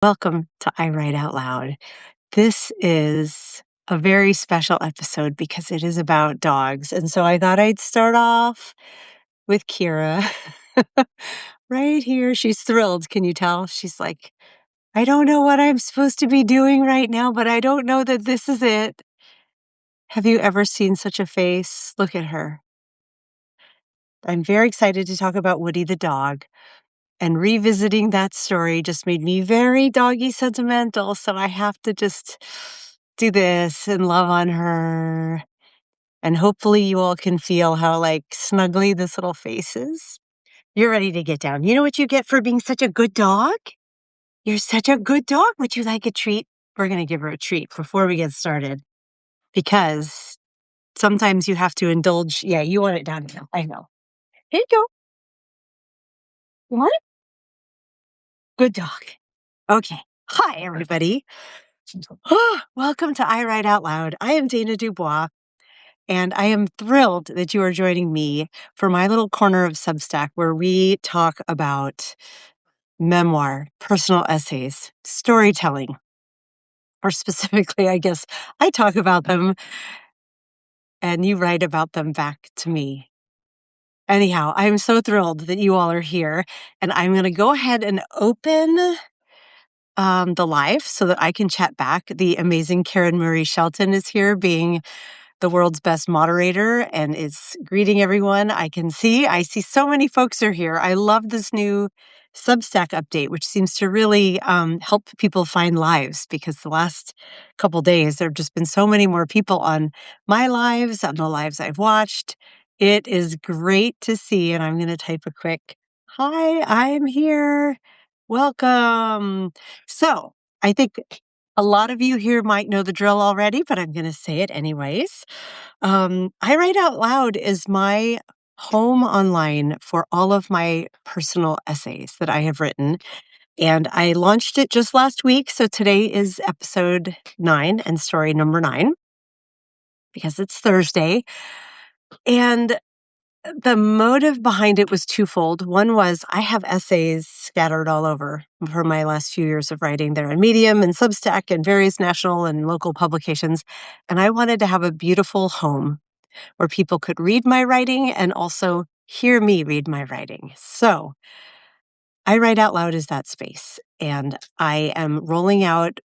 Welcome to I Write Out Loud. This is a very special episode because it is about dogs. And so I thought I'd start off with Kira right here. She's thrilled. Can you tell? She's like, I don't know what I'm supposed to be doing right now, but I don't know that this is it. Have you ever seen such a face? Look at her. I'm very excited to talk about Woody the dog. And revisiting that story just made me very doggy sentimental. So I have to just do this and love on her. And hopefully you all can feel how snuggly this little face is. You're ready to get down. You know what you get for being such a good dog? You're such a good dog. Would you like a treat? We're going to give her a treat before we get started because sometimes you have to indulge. Yeah, you want it down now. I know. Here you go. You want it? Good dog. Okay. Hi, everybody. Welcome to I Write Out Loud. I am Dana Dubois, and I am thrilled that you are joining me for my little corner of Substack where we talk about memoir, personal essays, storytelling, or specifically, I guess, I talk about them and you write about them back to me. Anyhow, I'm so thrilled that you all are here, and I'm going to go ahead and open the live so that I can chat back. The amazing Karen Marie Shelton is here being the world's best moderator and is greeting everyone. I see so many folks are here. I love this new Substack update, which seems to really help people find lives because the last couple days, there have just been so many more people on my lives, on the lives I've watched. It is great to see, and I'm going to type a quick, hi, I'm here. Welcome. So I think a lot of you here might know the drill already, but I'm going to say it anyways. I Write Out Loud is my home online for all of my personal essays that I have written. And I launched it just last week. So today is episode 9 and story number 9 because it's Thursday. And the motive behind it was twofold. One was I have essays scattered all over from my last few years of writing there in Medium and Substack and various national and local publications. And I wanted to have a beautiful home where people could read my writing and also hear me read my writing. So I Write Out Loud is that space. And I am rolling out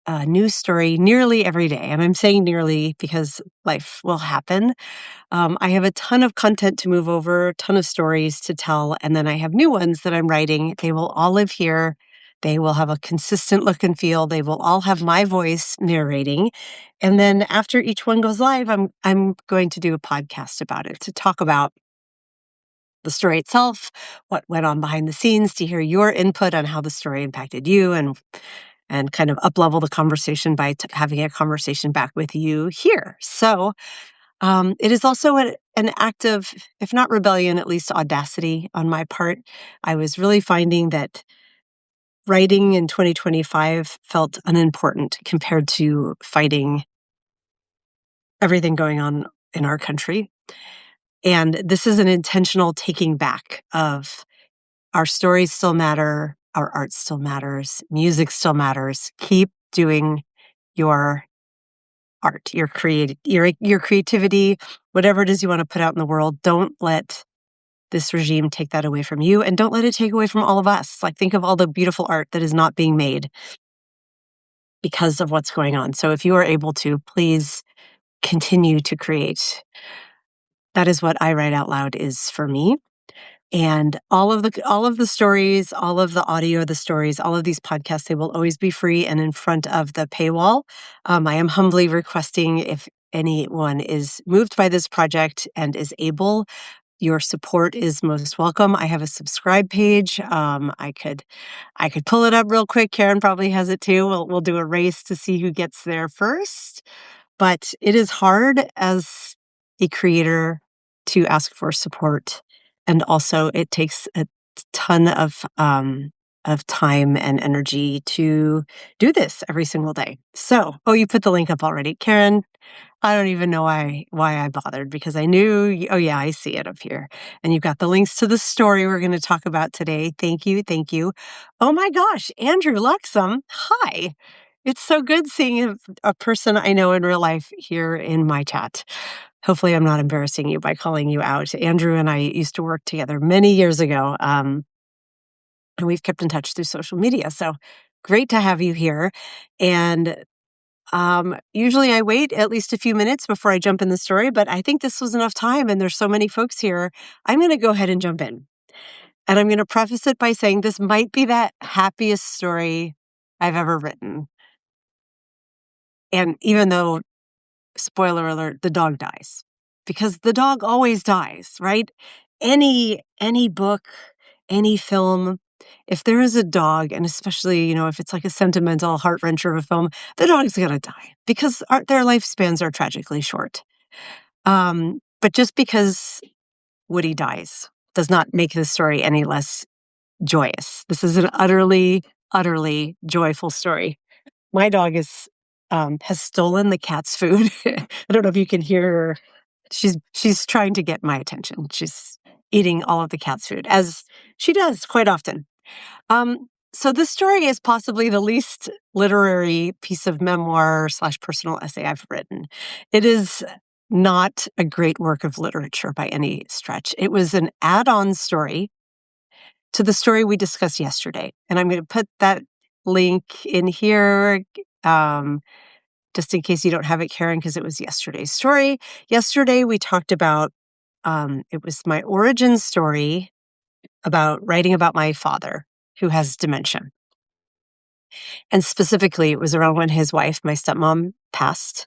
a new story nearly every day. And I'm saying nearly because life will happen. I have a ton of content to move over, a ton of stories to tell, and then I have new ones that I'm writing. They will all live here. They will have a consistent look and feel. They will all have my voice narrating. And then after each one goes live, I'm going to do a podcast about it to talk about the story itself, what went on behind the scenes, to hear your input on how the story impacted you and kind of up-level the conversation by having a conversation back with you here. So it is also an act of, if not rebellion, at least audacity on my part. I was really finding that writing in 2025 felt unimportant compared to fighting everything going on in our country. And this is an intentional taking back of our stories still matter, our art still matters, music still matters. Keep doing your art, your creativity, whatever it is you want to put out in the world. Don't let this regime take that away from you, and don't let it take away from all of us. Think of all the beautiful art that is not being made because of what's going on. So if you are able to, please continue to create. That is what I Write Out Loud is for me. And all of the stories, all of the audio of the stories, all of these podcasts, they will always be free and in front of the paywall. I am humbly requesting, if anyone is moved by this project and is able, your support is most welcome. I have a subscribe page. I could pull it up real quick. Karen probably has it too. We'll do a race to see who gets there first. But it is hard as a creator to ask for support. And also it takes a ton of of time and energy to do this every single day. So, oh, you put the link up already. Karen, I don't even know why I bothered because I knew oh yeah, I see it up here. And you've got the links to the story we're going to talk about today. Thank you. Thank you. Oh my gosh, Andrew Luxem. Hi. It's so good seeing a person I know in real life here in my chat. Hopefully I'm not embarrassing you by calling you out. Andrew and I used to work together many years ago. And we've kept in touch through social media. So great to have you here. And usually I wait at least a few minutes before I jump in the story, but I think this was enough time and there's so many folks here. I'm going to go ahead and jump in. And I'm going to preface it by saying this might be that happiest story I've ever written. And even though, spoiler alert, the dog dies, because the dog always dies, right? Any book, any film, if there is a dog, and especially, if it's like a sentimental heart-wrencher of a film, the dog's gonna die because their lifespans are tragically short. But just because Woody dies does not make this story any less joyous. This is an utterly, utterly joyful story. My dog has stolen the cat's food. I don't know if you can hear her. She's trying to get my attention. She's eating all of the cat's food, as she does quite often. So this story is possibly the least literary piece of memoir / personal essay I've written. It is not a great work of literature by any stretch. It was an add-on story to the story we discussed yesterday. And I'm going to put that link in here just in case you don't have it, Karen, because it was yesterday's story. Yesterday, we talked about, it was my origin story about writing about my father who has dementia. And specifically, it was around when his wife, my stepmom, passed.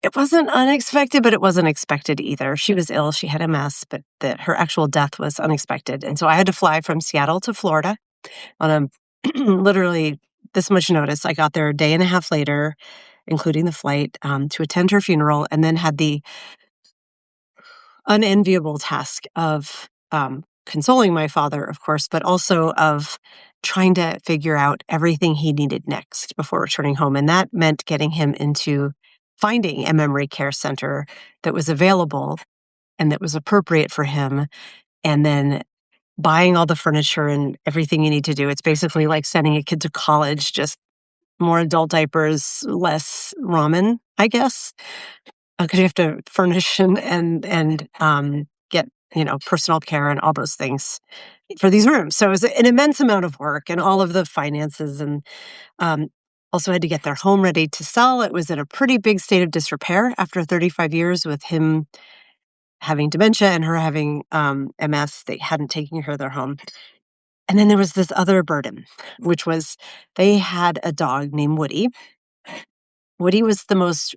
It wasn't unexpected, but it wasn't expected either. She was ill. She had MS, but her actual death was unexpected. And so I had to fly from Seattle to Florida on a literally this much notice. I got there a day and a half later, including the flight, to attend her funeral, and then had the unenviable task of consoling my father, of course, but also of trying to figure out everything he needed next before returning home. And that meant getting him into finding a memory care center that was available and that was appropriate for him, and then buying all the furniture and everything you need to do. It's basically like sending a kid to college, just more adult diapers, less ramen, I guess, because you have to furnish and get personal care and all those things for these rooms. So it was an immense amount of work and all of the finances, and also had to get their home ready to sell. It was in a pretty big state of disrepair after 35 years with him having dementia and her having MS. They hadn't taken care of their home. And then there was this other burden, which was they had a dog named Woody. Woody was the most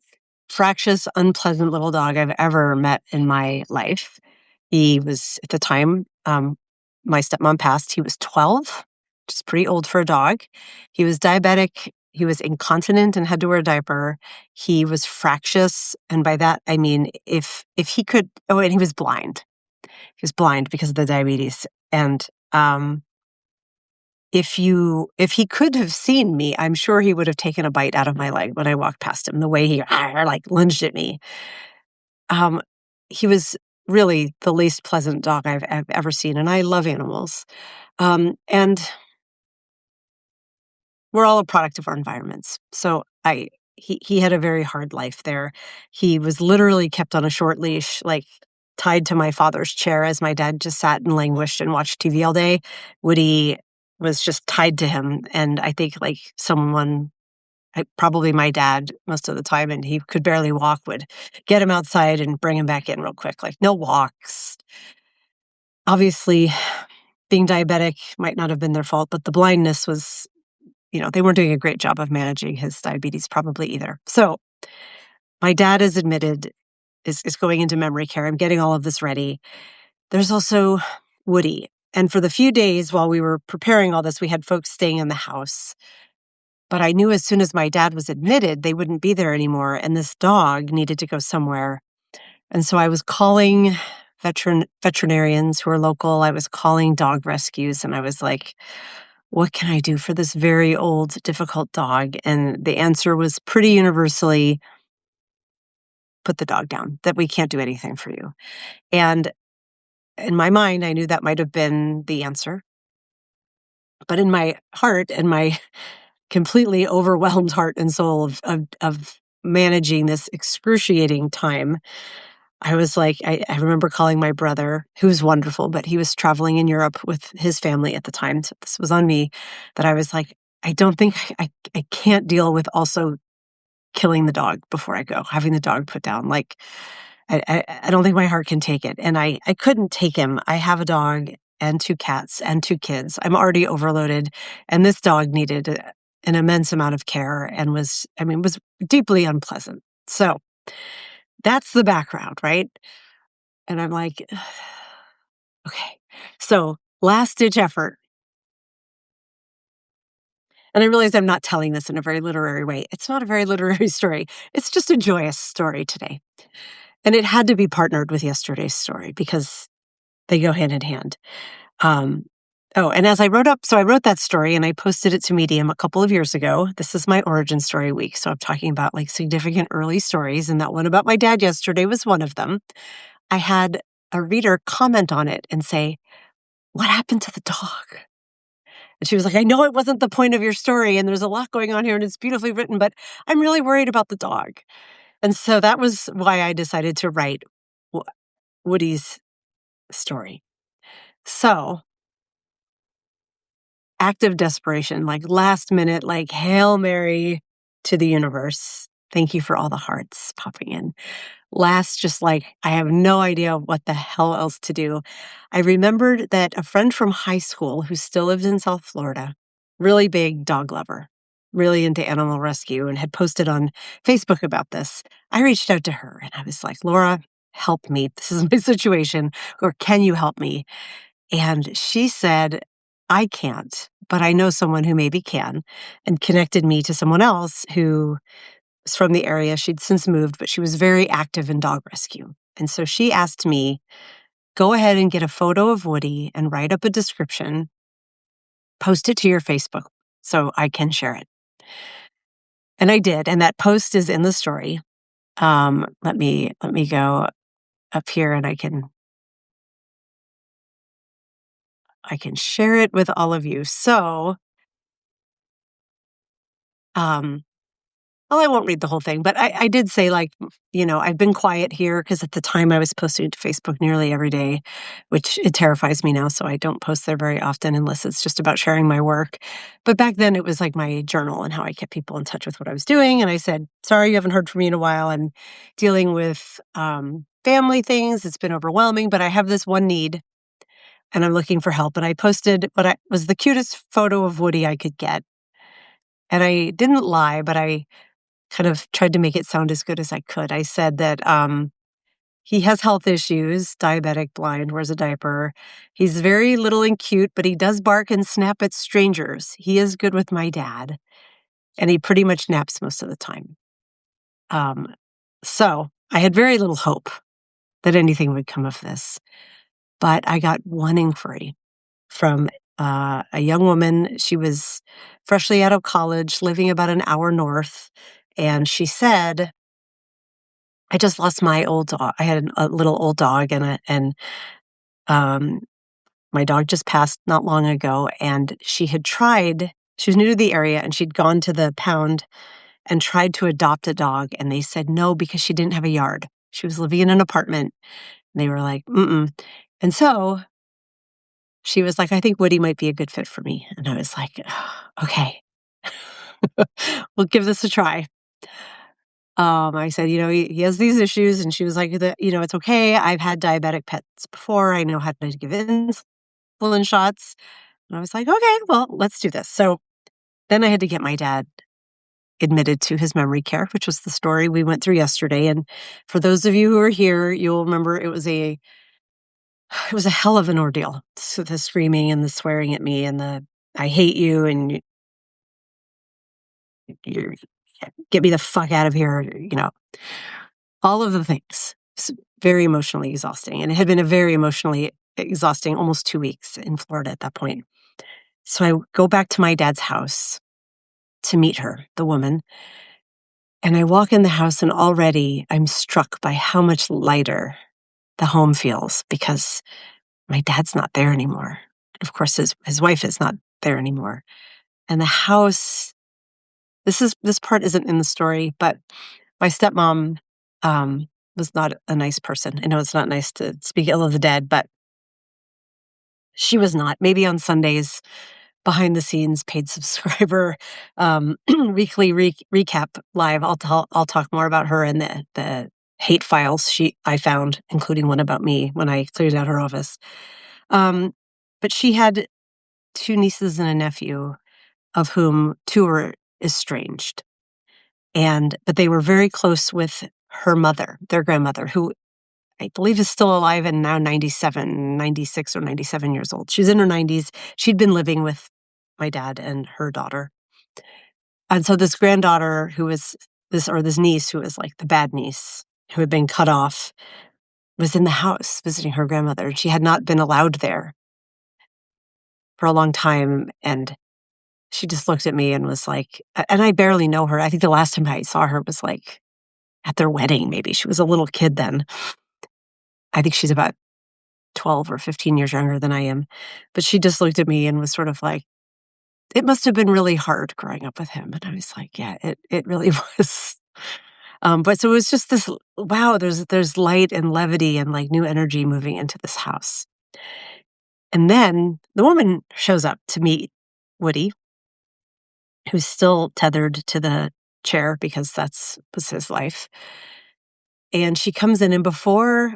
fractious, unpleasant little dog I've ever met in my life. He was, at the time my stepmom passed, he was 12, which is pretty old for a dog. He was diabetic. He was incontinent and had to wear a diaper. He was fractious. And by that, I mean, if he could, and he was blind. He was blind because of the diabetes. And if he could have seen me, I'm sure he would have taken a bite out of my leg when I walked past him, the way he like lunged at me. He was really the least pleasant dog I've ever seen, and I love animals. And we're all a product of our environments. So he had a very hard life there. He was literally kept on a short leash, like tied to my father's chair as my dad just sat and languished and watched TV all day. Woody was just tied to him. And I think like probably my dad most of the time, and he could barely walk, would get him outside and bring him back in real quick, like no walks. Obviously, being diabetic might not have been their fault, but the blindness was, they weren't doing a great job of managing his diabetes probably either. So my dad is going into memory care. I'm getting all of this ready. There's also Woody. And for the few days while we were preparing all this, we had folks staying in the house. But I knew as soon as my dad was admitted, they wouldn't be there anymore. And this dog needed to go somewhere. And so I was calling veterinarians who are local. I was calling dog rescues, and I was like, "What can I do for this very old, difficult dog?" And the answer was pretty universally, "Put the dog down, that we can't do anything for you." And in my mind, I knew that might have been the answer. But in my heart and my completely overwhelmed heart and soul of managing this excruciating time, I was like, I remember calling my brother, who was wonderful, but he was traveling in Europe with his family at the time. So this was on me, that I was like, I don't think I can't deal with also killing the dog before I go, having the dog put down. Like, I don't think my heart can take it. And I couldn't take him. I have a dog and 2 cats and 2 kids. I'm already overloaded. And this dog needed an immense amount of care and was deeply unpleasant. So that's the background, right? And I'm like, okay. So last ditch effort. And I realize I'm not telling this in a very literary way. It's not a very literary story. It's just a joyous story today. And it had to be partnered with yesterday's story because they go hand in hand. Um, and as I wrote that story and I posted it to Medium a couple of years ago. This is my origin story week. So I'm talking about like significant early stories. And that one about my dad yesterday was one of them. I had a reader comment on it and say, "What happened to the dog?" And she was like, "I know it wasn't the point of your story, and there's a lot going on here, and it's beautifully written, but I'm really worried about the dog." And so that was why I decided to write Wo- Woody's story. So, act of desperation, like last minute, like Hail Mary to the universe. Thank you for all the hearts popping in. Last, just like, I have no idea what the hell else to do. I remembered that a friend from high school who still lived in South Florida, really big dog lover, really into animal rescue, and had posted on Facebook about this. I reached out to her and I was like, "Laura, help me. This is my situation. Or can you help me?" And she said, "I can't, but I know someone who maybe can," and connected me to someone else who was from the area. She'd since moved, but she was very active in dog rescue. And so she asked me, "Go ahead and get a photo of Woody and write up a description, post it to your Facebook so I can share it." And I did, and that post is in the story. Let me go up here and I can share it with all of you. So, um well, I won't read the whole thing, but I did say, like, I've been quiet here because at the time I was posting to Facebook nearly every day, which it terrifies me now. So I don't post there very often unless it's just about sharing my work. But back then it was like my journal and how I kept people in touch with what I was doing. And I said, "Sorry, you haven't heard from me in a while. I'm dealing with family things. It's been overwhelming, but I have this one need and I'm looking for help." And I posted what I was the cutest photo of Woody I could get. And I didn't lie, but I kind of tried to make it sound as good as I could. I said that, he has health issues, diabetic, blind, wears a diaper. He's very little and cute, but he does bark and snap at strangers. He is good with my dad, and he pretty much naps most of the time. Um, so I had very little hope that anything would come of this, but I got one inquiry from, a young woman. She was freshly out of college, living about an hour north, and she said, "I just lost my old dog. I had a little old dog and my dog just passed not long ago, and she was new to the area, and she'd gone to the pound and tried to adopt a dog, and they said no because she didn't have a yard. She was living in an apartment, and they were like, mm-mm." And so she was like, "I think Woody might be a good fit for me." And I was like, "Okay, we'll give this a try." I said, he has these issues." And she was like, "It's okay. I've had diabetic pets before. I know how to give insulin shots." And I was like, "Okay, well, let's do this." So then I had to get my dad admitted to his memory care, which was the story we went through yesterday. And for those of you who are here, you'll remember it was a hell of an ordeal. So the screaming and the swearing at me and the "I hate you" and "You get me the fuck out of here," all of the things. very emotionally exhausting. And it had been a very emotionally exhausting almost 2 weeks in Florida at that point. So I go back to my dad's house to meet her, the woman, and I walk in the house and already I'm struck by how much lighter the home feels because my dad's not there anymore. Of course, his wife is not there anymore. And the house, this part isn't in the story, but my stepmom um, was not a nice person. I know it's not nice to speak ill of the dead, but she was not. Maybe on Sundays, behind the scenes, paid subscriber, weekly recap live. I'll talk more about her and the hate files I found, including one about me when I cleared out her office. But she had two nieces and a nephew, of whom two were estranged. But they were very close with her mother, their grandmother, who I believe is still alive and now 97, 96 or 97 years old. She's in her 90s. She'd been living with my dad and her daughter. And so this granddaughter this niece who was like the bad niece who had been cut off was in the house visiting her grandmother. And she had not been allowed there for a long time. And she just looked at me and was like, and I barely know her. I think the last time I saw her was like at their wedding, maybe. She was a little kid then. I think she's about 12 or 15 years younger than I am. But she just looked at me and was sort of like, it must have been really hard growing up with him. And I was like, yeah, it really was. But so it was just this, wow, there's light and levity and like new energy moving into this house. And then the woman shows up to meet Woody, who's still tethered to the chair because was his life. And she comes in and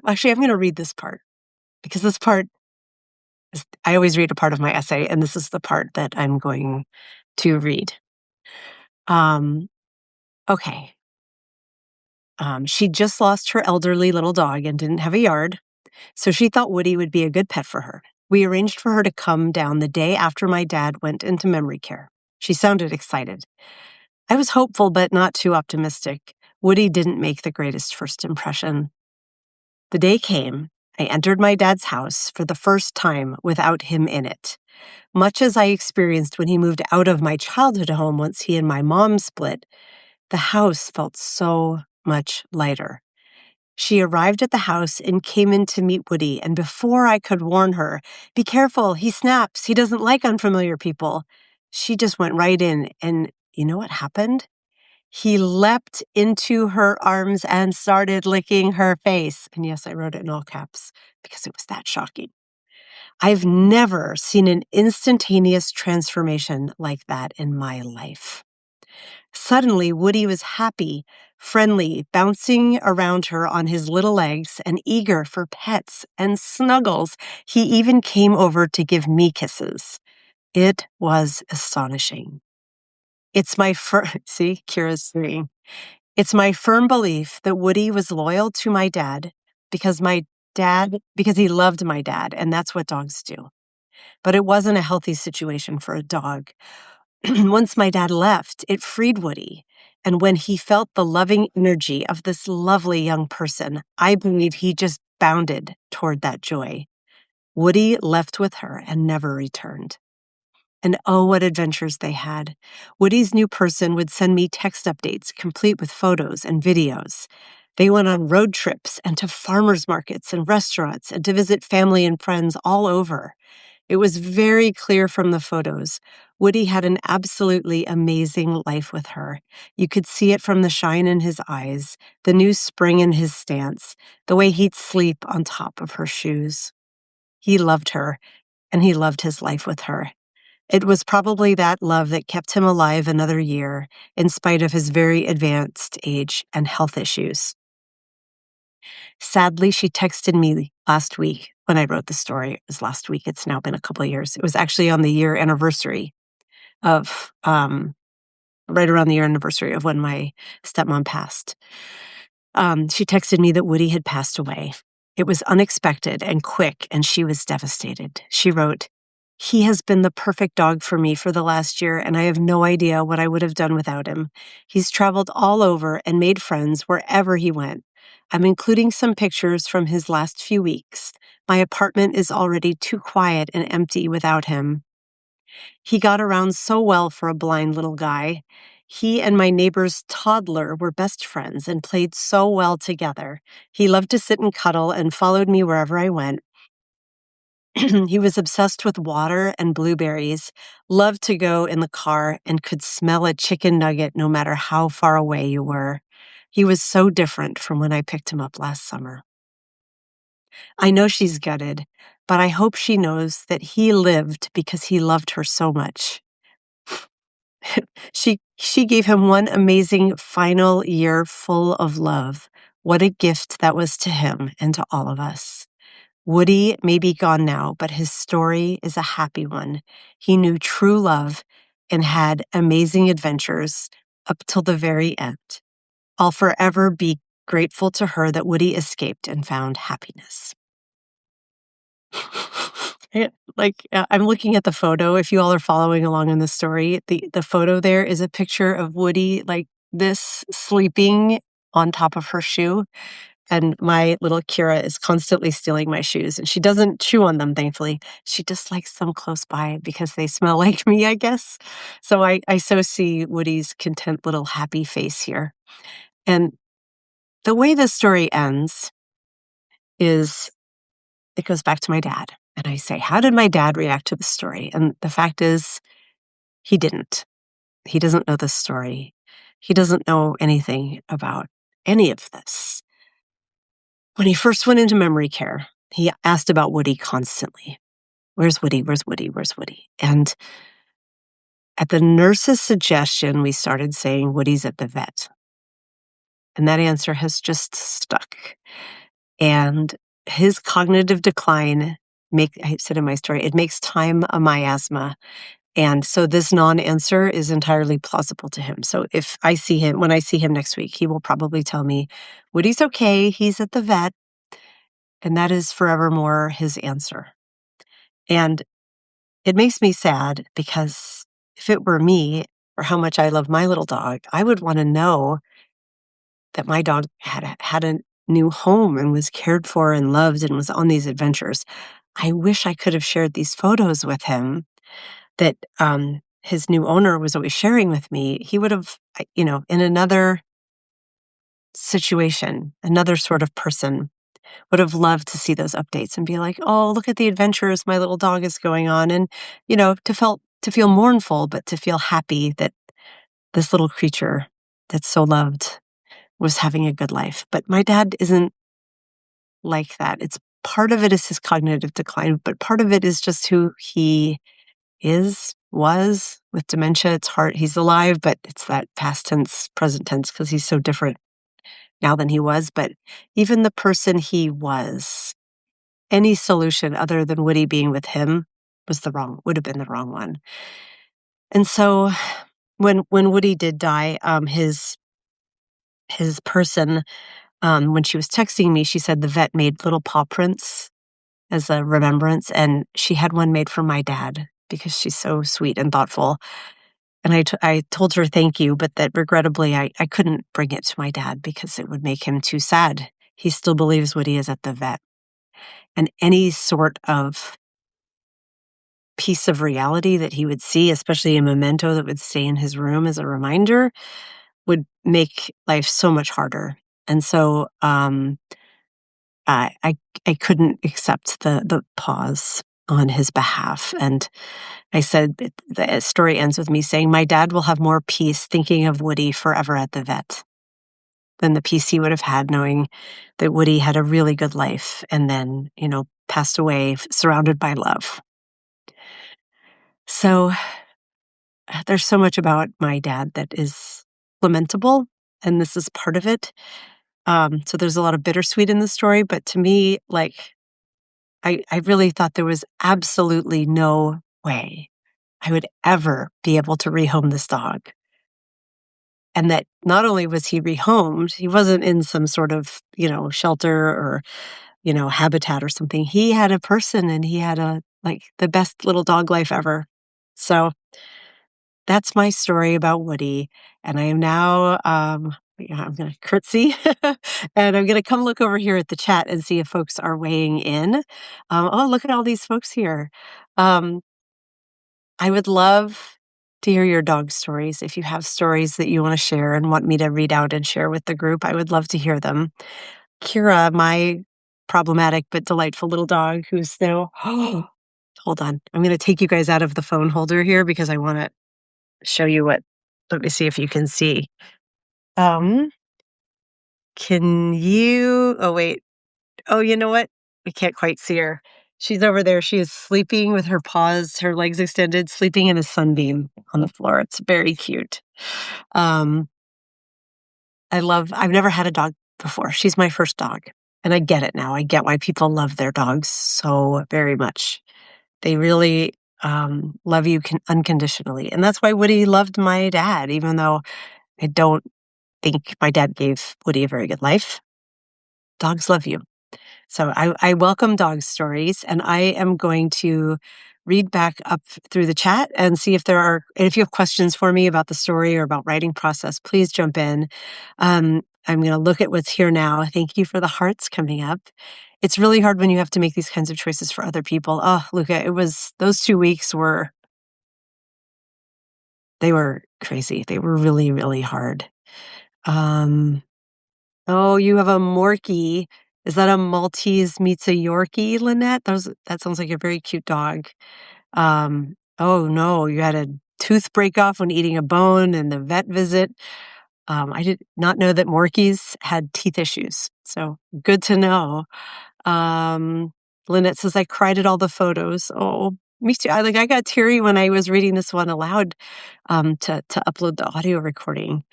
actually, I'm going to read this part because this part I always read a part of my essay, and this is the part that I'm going to read. Okay. She just lost her elderly little dog and didn't have a yard, so she thought Woody would be a good pet for her. We arranged for her to come down the day after my dad went into memory care. She sounded excited. I was hopeful, but not too optimistic. Woody didn't make the greatest first impression. The day came. I entered my dad's house for the first time without him in it. Much as I experienced when he moved out of my childhood home once he and my mom split, the house felt so much lighter. She arrived at the house and came in to meet Woody, and before I could warn her, "Be careful, he snaps, he doesn't like unfamiliar people," she just went right in, and you know what happened? He leapt into her arms and started licking her face. And yes, I wrote it in all caps because it was that shocking. I've never seen an instantaneous transformation like that in my life. Suddenly, Woody was happy, friendly, bouncing around her on his little legs and eager for pets and snuggles. He even came over to give me kisses. It was astonishing. It's my see, Kira's 3. It's my firm belief that Woody was loyal to my dad because he loved my dad, and that's what dogs do. But it wasn't a healthy situation for a dog. Once my dad left, it freed Woody. And when he felt the loving energy of this lovely young person, I believe he just bounded toward that joy. Woody left with her and never returned. And oh, what adventures they had. Woody's new person would send me text updates complete with photos and videos. They went on road trips and to farmers markets and restaurants and to visit family and friends all over. It was very clear from the photos. Woody had an absolutely amazing life with her. You could see it from the shine in his eyes, the new spring in his stance, the way he'd sleep on top of her shoes. He loved her, and he loved his life with her. It was probably that love that kept him alive another year, in spite of his very advanced age and health issues. Sadly, she texted me last week when I wrote the story. It was last week. It's now been a couple of years. It was actually on the year anniversary of, right around the year anniversary of when my stepmom passed. She texted me that Woody had passed away. It was unexpected and quick, and she was devastated. She wrote, "He has been the perfect dog for me for the last year, and I have no idea what I would have done without him. He's traveled all over and made friends wherever he went. I'm including some pictures from his last few weeks. My apartment is already too quiet and empty without him. He got around so well for a blind little guy. He and my neighbor's toddler were best friends and played so well together. He loved to sit and cuddle and followed me wherever I went. He was obsessed with water and blueberries, loved to go in the car, and could smell a chicken nugget no matter how far away you were. He was so different from when I picked him up last summer. I know she's gutted, but I hope she knows that he lived because he loved her so much. She gave him one amazing final year full of love. What a gift that was to him and to all of us. Woody may be gone now, but his story is a happy one. He knew true love and had amazing adventures up till the very end. I'll forever be grateful to her that Woody escaped and found happiness. I'm looking at the photo. If you all are following along in the story, the photo there is a picture of Woody like this sleeping on top of her shoe. And my little Kira is constantly stealing my shoes, and she doesn't chew on them, thankfully. She just likes them close by because they smell like me, I guess. So I so see Woody's content little happy face here. And the way this story ends is it goes back to my dad. And I say, how did my dad react to the story? And the fact is, he didn't. He doesn't know this story. He doesn't know anything about any of this. When he first went into memory care, he asked about Woody constantly. Where's Woody? Where's Woody? Where's Woody? And at the nurse's suggestion, we started saying Woody's at the vet. And that answer has just stuck. And his cognitive decline, I said in my story, it makes time a miasma. And so this non-answer is entirely plausible to him. So when I see him next week, he will probably tell me, Woody's okay, he's at the vet. And that is forevermore his answer. And it makes me sad because if it were me or how much I love my little dog, I would want to know that my dog had a new home and was cared for and loved and was on these adventures. I wish I could have shared these photos with him that his new owner was always sharing with me. He would have, in another situation, another sort of person would have loved to see those updates and be like, oh, look at the adventures my little dog is going on. And, to feel mournful, but to feel happy that this little creature that's so loved was having a good life. But my dad isn't like that. Part of it is his cognitive decline, but part of it is just who he was with dementia. It's hard. He's alive, but it's that past tense, present tense, because he's so different now than he was. But even the person he was, any solution other than Woody being with him would have been the wrong one. And so when Woody did die, his person, when she was texting me, she said the vet made little paw prints as a remembrance, and she had one made for my dad because she's so sweet and thoughtful. And I told her thank you, but that regrettably I couldn't bring it to my dad because it would make him too sad. He still believes Woody is at the vet. And any sort of piece of reality that he would see, especially a memento that would stay in his room as a reminder, would make life so much harder. And so I couldn't accept the pause on his behalf. And I said, the story ends with me saying, my dad will have more peace thinking of Woody forever at the vet than the peace he would have had knowing that Woody had a really good life and then, passed away surrounded by love. So there's so much about my dad that is lamentable, and this is part of it. So there's a lot of bittersweet in the story, but to me, I really thought there was absolutely no way I would ever be able to rehome this dog. And that not only was he rehomed, he wasn't in some sort of, shelter or, habitat or something. He had a person and he had the best little dog life ever. So that's my story about Woody. And I am now Yeah, I'm gonna curtsy, and I'm gonna come look over here at the chat and see if folks are weighing in. Oh, look at all these folks here. Um, I would love to hear your dog stories. If you have stories that you wanna share and want me to read out and share with the group, I would love to hear them. Kira, my problematic but delightful little dog who's now hold on. I'm gonna take you guys out of the phone holder here because I wanna show you what let me see if you can see. Um, can you oh, wait. Oh, you know what? I can't quite see her. She's over there. She is sleeping with her paws, her legs extended, sleeping in a sunbeam on the floor. It's very cute. Um, I've never had a dog before. She's my first dog. And I get it now. I get why people love their dogs so very much. They really love you unconditionally. And that's why Woody loved my dad, even though I don't think my dad gave Woody a very good life. Dogs love you. So I welcome dog stories, and I am going to read back up through the chat and see if and if you have questions for me about the story or about writing process, please jump in. I'm going to look at what's here now. Thank you for the hearts coming up. It's really hard when you have to make these kinds of choices for other people. Oh, Luca, those 2 weeks they were crazy. They were really, really hard. Um, Oh, you have a Morkie. Is that a Maltese meets a Yorkie, Lynette? That sounds like a very cute dog. Oh no, you had a tooth break off when eating a bone and the vet visit. I did not know that Morkies had teeth issues, so good to know. Um, Lynette says, I cried at all the photos. Oh, me too. I got teary when I was reading this one aloud to upload the audio recording.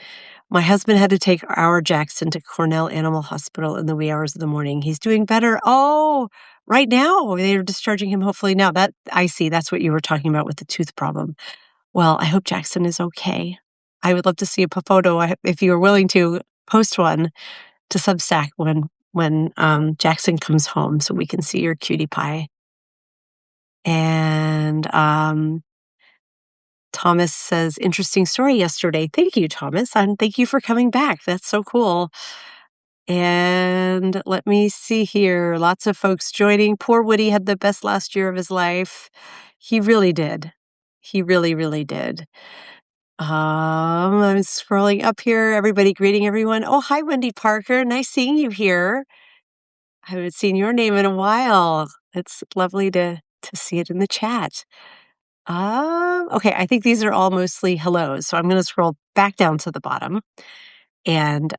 My husband had to take our Jackson to Cornell Animal Hospital in the wee hours of the morning. He's doing better. Oh, right now. They're discharging him hopefully now. That I see. That's what you were talking about with the tooth problem. Well, I hope Jackson is okay. I would love to see a photo if you are willing to post one to Substack when Jackson comes home so we can see your cutie pie. And Thomas says, interesting story yesterday. Thank you, Thomas. And thank you for coming back. That's so cool. And let me see here. Lots of folks joining. Poor Woody had the best last year of his life. He really did. He really, really did. I'm scrolling up here. Everybody greeting everyone. Oh, hi, Wendy Parker. Nice seeing you here. I haven't seen your name in a while. It's lovely to see it in the chat. Okay, I think these are all mostly hellos. So I'm going to scroll back down to the bottom. And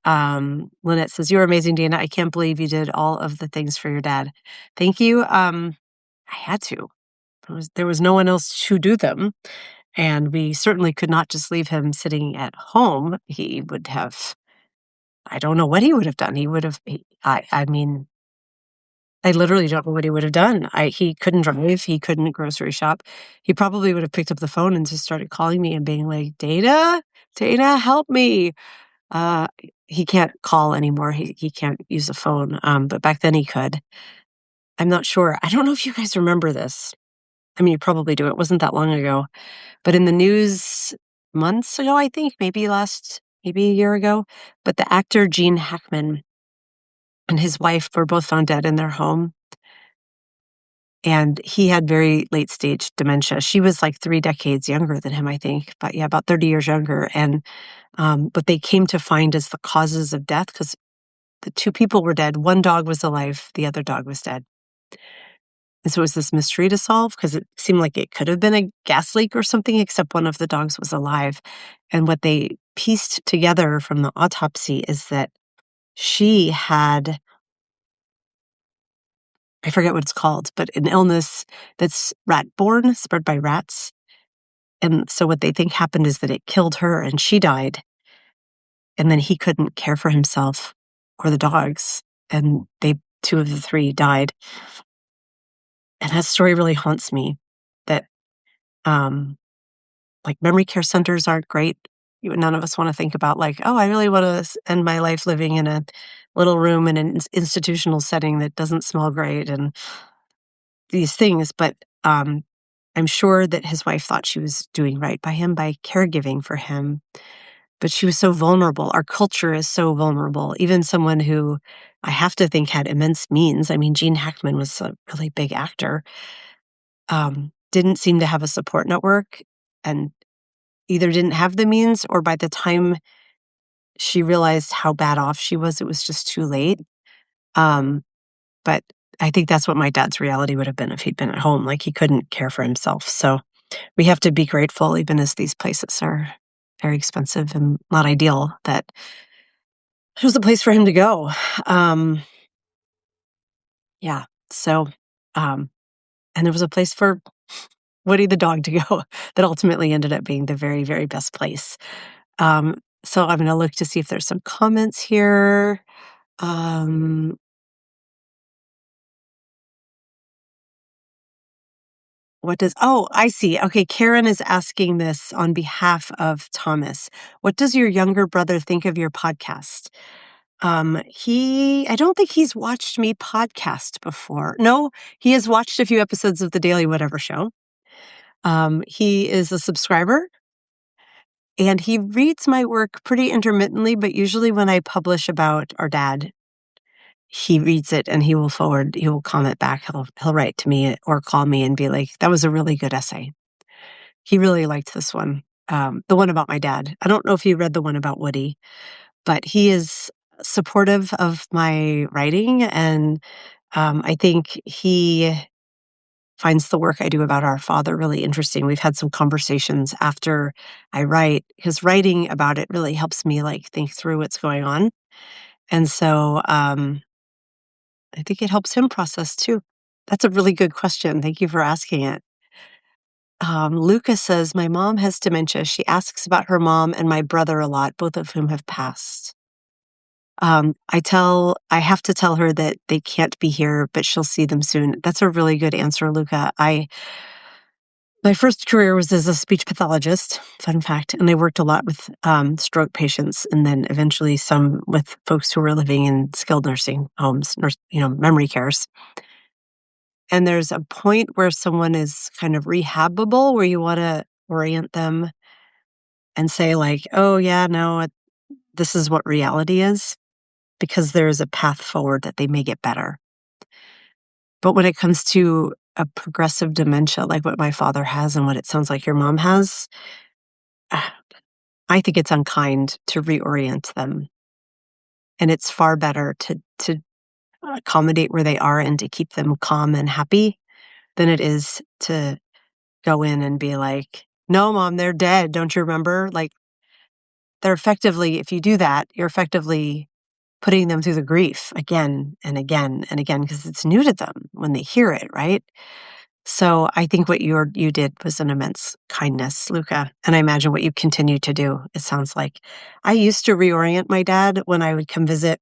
Lynette says, you're amazing, Dana. I can't believe you did all of the things for your dad. Thank you. I had to. There was no one else to do them. And we certainly could not just leave him sitting at home. He would have, I don't know what he would have done. He would have, I mean, I literally don't know what he would have done. He couldn't drive. He couldn't grocery shop. He probably would have picked up the phone and just started calling me and being like, Dana, help me. Uh, he can't call anymore. He can't use the phone. But back then he could. I'm not sure. I don't know if you guys remember this. I mean, you probably do. It wasn't that long ago. But in the news months ago, I think, maybe a year ago, but the actor Gene Hackman and his wife were both found dead in their home. And he had very late stage dementia. She was like 3 decades younger than him, I think. But yeah, about 30 years younger. And but they came to find as the causes of death because the 2 people were dead. One dog was alive. The other dog was dead. And so it was this mystery to solve because it seemed like it could have been a gas leak or something, except one of the dogs was alive. And what they pieced together from the autopsy is that she had, I forget what it's called, but an illness that's rat-borne, spread by rats. And so what they think happened is that it killed her and she died. And then he couldn't care for himself or the dogs. And 2 of the 3 died. And that story really haunts me that, like, memory care centers aren't great. None of us want to think about, like, oh, I really want to end my life living in a little room in an institutional setting that doesn't smell great and these things. But I'm sure that his wife thought she was doing right by him by caregiving for him. but she was so vulnerable. Our culture is so vulnerable. Even someone who I have to think had immense means. I mean, Gene Hackman was a really big actor, didn't seem to have a support network and either didn't have the means or by the time she realized how bad off she was, it was just too late. Um, but I think that's what my dad's reality would have been if he'd been at home. Like he couldn't care for himself. So we have to be grateful, even as these places are very expensive and not ideal, that there was a place for him to go. Um, yeah. So, um, and there was a place for Woody the dog to go that ultimately ended up being the very, very best place. So I'm going to look to see if there's some comments here. Um, I see. Okay, Karen is asking this on behalf of Thomas. What does your younger brother think of your podcast? I don't think he's watched me podcast before. No, he has watched a few episodes of the Daily Whatever Show. He is a subscriber and he reads my work pretty intermittently, but usually when I publish about our dad, he reads it and he will comment back. He'll write to me or call me and be like, that was a really good essay. He really liked this one. The one about my dad. I don't know if he read the one about Woody, but he is supportive of my writing. And I think he finds the work I do about our father really interesting. We've had some conversations after I write, because writing about it really helps me like think through what's going on. And so I think it helps him process too. That's a really good question. Thank you for asking it. Lucas says, my mom has dementia. She asks about her mom and my brother a lot, both of whom have passed. I have to tell her that they can't be here, but she'll see them soon. That's a really good answer, Luca. My first career was as a speech pathologist, fun fact, and I worked a lot with stroke patients, and then eventually some with folks who were living in skilled nursing homes, memory cares. And there's a point where someone is kind of rehabable, where you want to orient them and say like, "Oh yeah, no, this is what reality is," because there is a path forward that they may get better. But when it comes to a progressive dementia like what my father has and what it sounds like your mom has, I think it's unkind to reorient them. And it's far better to accommodate where they are and to keep them calm and happy than it is to go in and be like, "No, mom, they're dead. Don't you remember?" Like, they're effectively, if you do that, you're effectively putting them through the grief again and again and again because it's new to them when they hear it, right? So I think what you did was an immense kindness, Luca, and I imagine what you continue to do, it sounds like. I used to reorient my dad when I would come visit.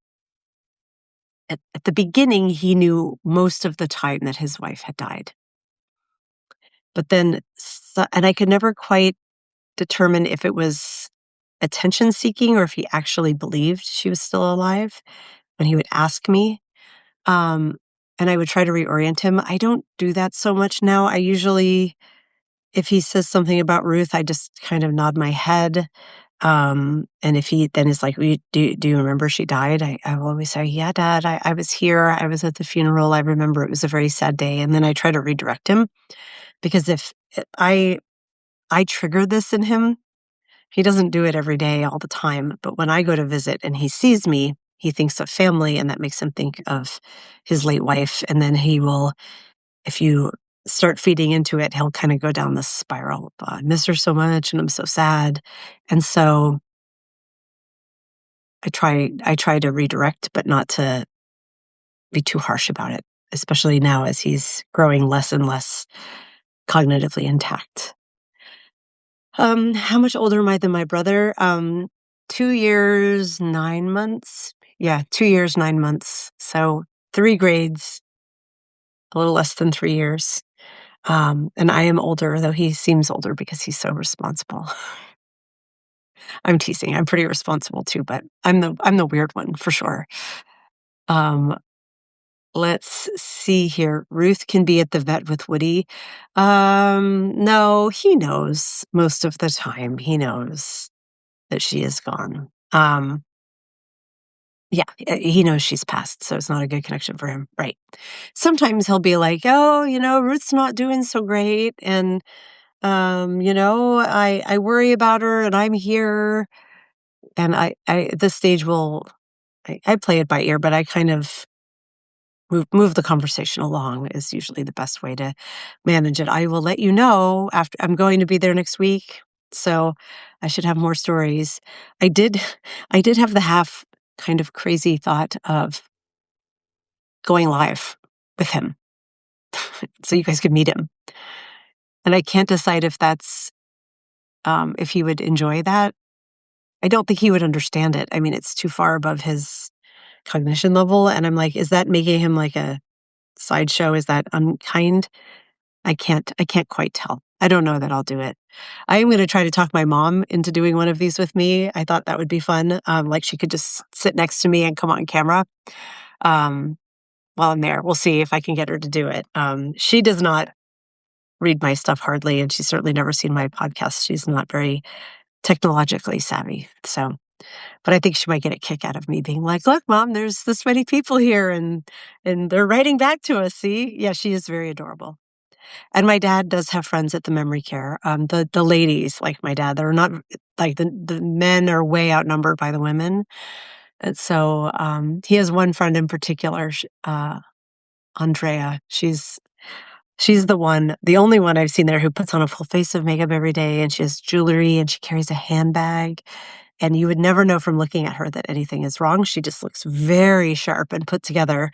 At the beginning, he knew most of the time that his wife had died. But then and I could never quite determine if it was attention seeking or if he actually believed she was still alive when he would ask me. Um, and I would try to reorient him. I don't do that so much now. I usually, if he says something about Ruth, I just kind of nod my head. And if he then is like, do you remember she died? I will always say, yeah, Dad, I was here. I was at the funeral. I remember it was a very sad day. And then I try to redirect him because if I trigger this in him, he doesn't do it every day all the time. But when I go to visit and he sees me, he thinks of family and that makes him think of his late wife. And then he will, if you start feeding into it, he'll kind of go down this spiral. I miss her so much and I'm so sad. And so I try to redirect, but not to be too harsh about it, especially now as he's growing less and less cognitively intact. How much older am I than my brother? 2 years, 9 months. Yeah, 2 years, 9 months. So 3 grades, a little less than 3 years. And I am older, though he seems older because he's so responsible. I'm teasing. I'm pretty responsible too, but I'm the weird one for sure. Um, let's see here. Ruth can be at the vet with Woody. No, he knows most of the time. He knows. that she is gone. Yeah, he knows she's passed, so it's not a good connection for him, right. Sometimes he'll be like, "Oh, Ruth's not doing so great, and, I worry about her, and I'm here." And I at this stage will I play it by ear, but I kind of move the conversation along is usually the best way to manage it. I will let you know after I'm going to be there next week, so I should have more stories. I did I did have the half kind of crazy thought of going live with him so you guys could meet him. And I can't decide if that's if he would enjoy that. I don't think he would understand it. I mean, it's too far above his cognition level, and I'm like, is that making him like a sideshow? Is that unkind? I can't quite tell. I don't know that I'll do it. I am gonna try to talk my mom into doing one of these with me. I thought that would be fun. Like she could just sit next to me and come on camera um, while I'm there. We'll see if I can get her to do it. She does not read my stuff hardly, and she's certainly never seen my podcast. She's not very technologically savvy. So, but I think she might get a kick out of me being like, "Look, mom, there's this many people here and they're writing back to us, see?" Yeah, she is very adorable. And my dad does have friends at the memory care. The ladies like my dad, they're not like the men are way outnumbered by the women. And so he has one friend in particular, Andrea. She's the only one I've seen there who puts on a full face of makeup every day, and she has jewelry, and she carries a handbag, and you would never know from looking at her that anything is wrong. She just looks very sharp and put together,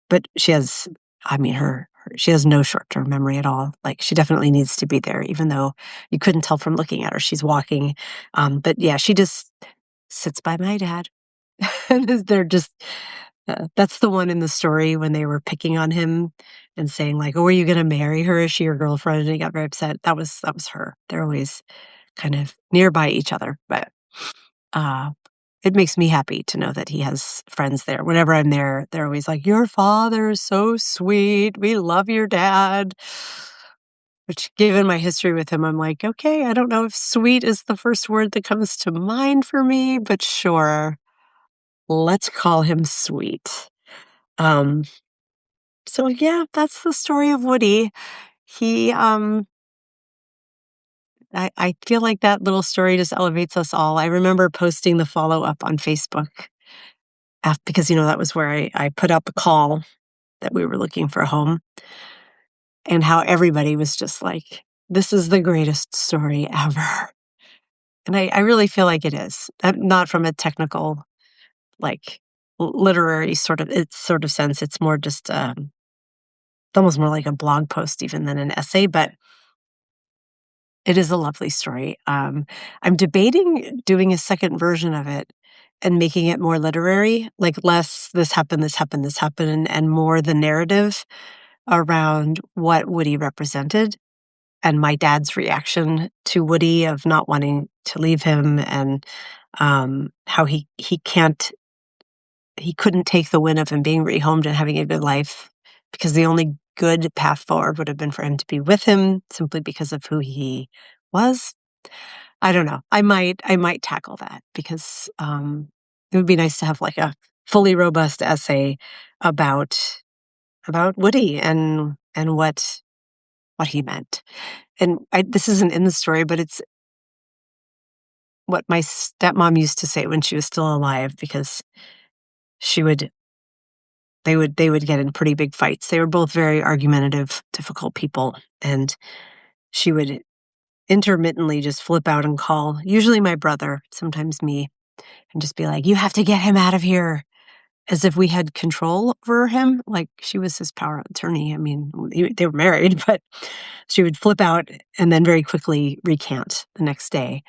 but she has I mean, she has no short-term memory at all. Like, she definitely needs to be there even though you couldn't tell from looking at her. She's walking, but yeah, she just sits by my dad. And they're just that's the one in the story when they were picking on him and saying like, "Oh, are you gonna marry her? Is she your girlfriend?" And he got very upset. That was her. They're always kind of nearby each other, but, uh, it makes me happy to know that he has friends there. Whenever I'm there, they're always like, "Your father is so sweet. We love your dad." Which given my history with him, I'm like, "Okay, I don't know if sweet is the first word that comes to mind for me, but sure, let's call him sweet." Um So yeah, that's the story of Woody. He, I feel like that little story just elevates us all. I remember posting the follow-up on Facebook because, that was where I put out the call that we were looking for a home and how everybody was just like, "This is the greatest story ever." And I really feel like it is. Not from a technical, like, literary sort of sense. It's more just, it's almost more like a blog post even than an essay, but it is a lovely story. I'm debating doing a second version of it and making it more literary, like less this happened, this happened, this happened, and more the narrative around what Woody represented and my dad's reaction to Woody of not wanting to leave him and how he couldn't take the win of him being rehomed and having a good life because the only good path forward would have been for him to be with him simply because of who he was. I don't know. I might tackle that because, it would be nice to have, like, a fully robust essay about Woody and what he meant. And this isn't in the story, but it's what my stepmom used to say when she was still alive because she would they would get in pretty big fights. They were both very argumentative, difficult people, and she would intermittently just flip out and call, usually my brother, sometimes me, and just be like, "You have to get him out of here," as if we had control over him, like she was his power of attorney. I mean, they were married, but she would flip out and then very quickly recant the next day.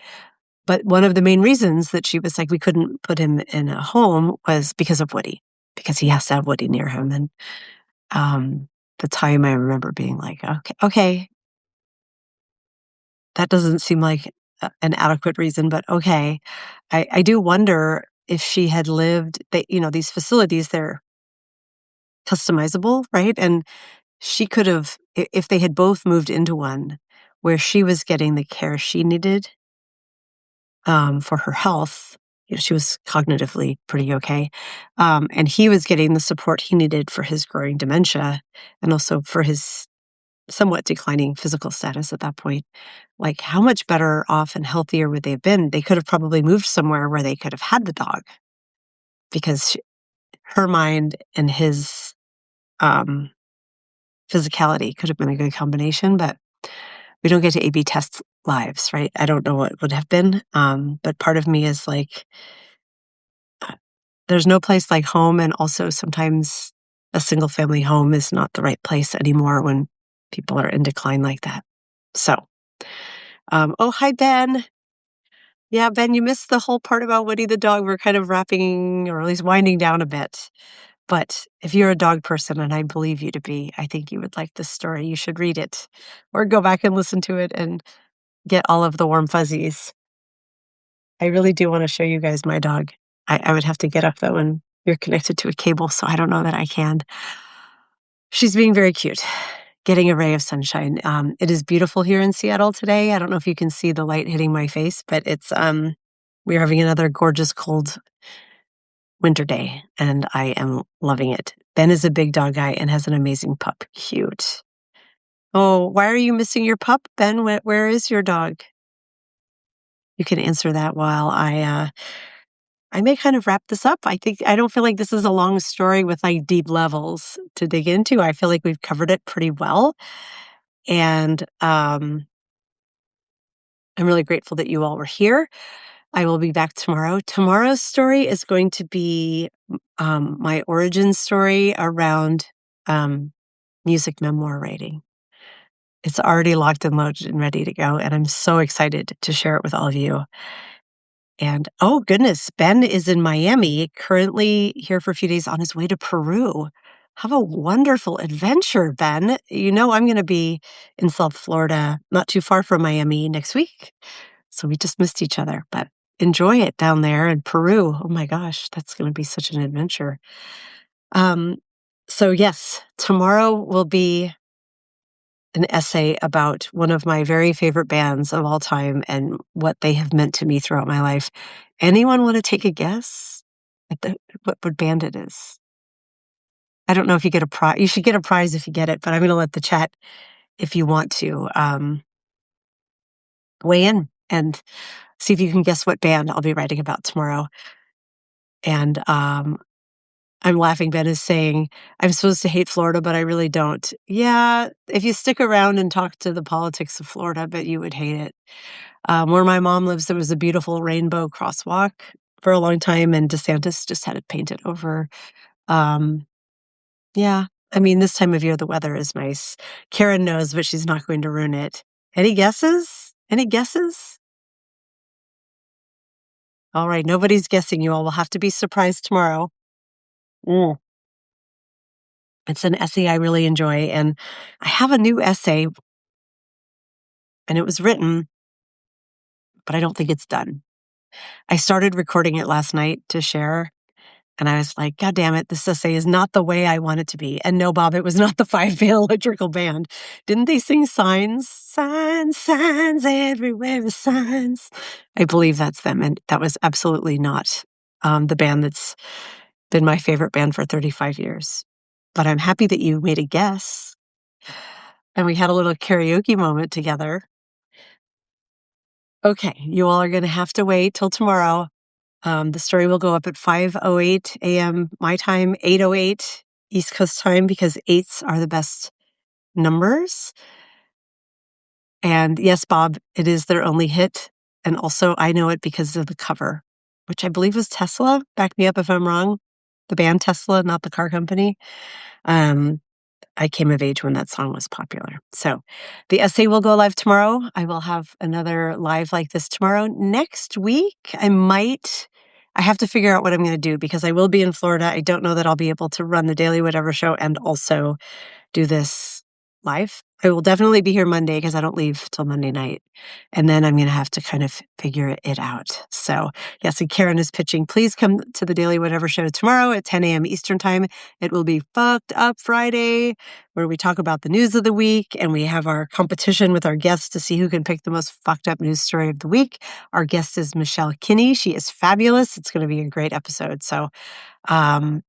But one of the main reasons that she was like, we couldn't put him in a home was because of Woody, because he has to have Woody near him. And the time I remember being like, okay, that doesn't seem like an adequate reason, but okay. I do wonder if she had lived, these facilities, they're customizable, right? And she could have, if they had both moved into one where she was getting the care she needed for her health. You know, she was cognitively pretty okay. And he was getting the support he needed for his growing dementia and also for his somewhat declining physical status at that point. Like, how much better off and healthier would they have been? They could have probably moved somewhere where they could have had the dog because her mind and his um, physicality could have been a good combination, but we don't get to A/B test lives, right? I don't know what would have been, but part of me is like, there's no place like home, and also sometimes a single family home is not the right place anymore when people are in decline like that. So, oh, hi, Ben. Yeah, Ben, you missed the whole part about Woody the dog. We're kind of wrapping, or at least winding down a bit. But if you're a dog person, and I believe you to be, I think you would like this story. You should read it or go back and listen to it and get all of the warm fuzzies. I really do want to show you guys my dog. I would have to get up though, and you're connected to a cable, so I don't know that I can. She's being very cute, getting a ray of sunshine. It is beautiful here in Seattle today. I don't know if you can see the light hitting my face, but it's we're having another gorgeous cold winter day, and I am loving it. Ben is a big dog guy and has an amazing pup. Cute. Oh, why are you missing your pup, Ben? Where is your dog? You can answer that while I may kind of wrap this up. I don't feel like this is a long story with like deep levels to dig into. I feel like we've covered it pretty well. And I'm really grateful that you all were here. I will be back tomorrow. Tomorrow's story is going to be my origin story around music memoir writing. It's already locked and loaded and ready to go. And I'm so excited to share it with all of you. And oh goodness, Ben is in Miami, currently here for a few days on his way to Peru. Have a wonderful adventure, Ben. You know, I'm going to be in South Florida, not too far from Miami next week. So we just missed each other, but enjoy it down there in Peru. Oh my gosh, that's going to be such an adventure. Um, so yes, tomorrow will be an essay about one of my very favorite bands of all time and what they have meant to me throughout my life. Anyone want to take a guess at what band it is? I don't know if you get a prize. You should get a prize if you get it, but I'm going to let the chat, if you want to, weigh in and see if you can guess what band I'll be writing about tomorrow. And I'm laughing. Ben is saying, I'm supposed to hate Florida, but I really don't. Yeah, if you stick around and talk to the politics of Florida, I bet you would hate it. Where my mom lives, there was a beautiful rainbow crosswalk for a long time, and DeSantis just had it painted over. Um, yeah, I mean, this time of year, the weather is nice. Karen knows, but she's not going to ruin it. Any guesses? Any guesses? All right, nobody's guessing. You all will have to be surprised tomorrow. Mm. It's an essay I really enjoy, and I have a new essay, and it was written, but I don't think it's done. I started recording it last night to share, and I was like, God damn it, this essay is not the way I want it to be. And no, Bob, it was not the Five Veil Electrical Band. Didn't they sing Signs? Signs, signs, everywhere is signs. I believe that's them, and that was absolutely not the band that's been my favorite band for 35 years. But I'm happy that you made a guess. And we had a little karaoke moment together. Okay, you all are going to have to wait till tomorrow. The story will go up at 5:08 a.m. my time, 8:08 East Coast time, because eights are the best numbers. And yes, Bob, it is their only hit. And also, I know it because of the cover, which I believe was Tesla. Back me up if I'm wrong. The band Tesla, not the car company. I came of age when that song was popular. So the essay will go live tomorrow. I will have another live like this tomorrow. Next week, I have to figure out what I'm going to do because I will be in Florida. I don't know that I'll be able to run the Daily Whatever show and also do this live. I will definitely be here Monday because I don't leave till Monday night, and then I'm gonna have to kind of figure it out. So, yes, and Karen is pitching, "Please come to the Daily Whatever show tomorrow at 10 a.m. Eastern Time. It will be Fucked Up Friday, where we talk about the news of the week, and we have our competition with our guests to see who can pick the most fucked up news story of the week. Our guest is Michelle Kinney. She is fabulous. It's gonna be a great episode. So, um,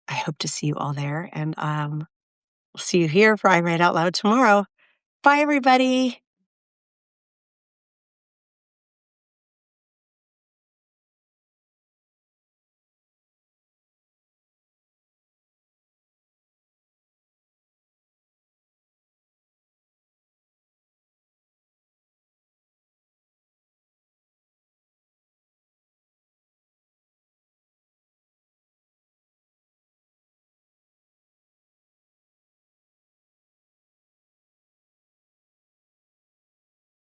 I hope to see you all there, and, we'll see you here for I Write Out Loud tomorrow. Bye, everybody.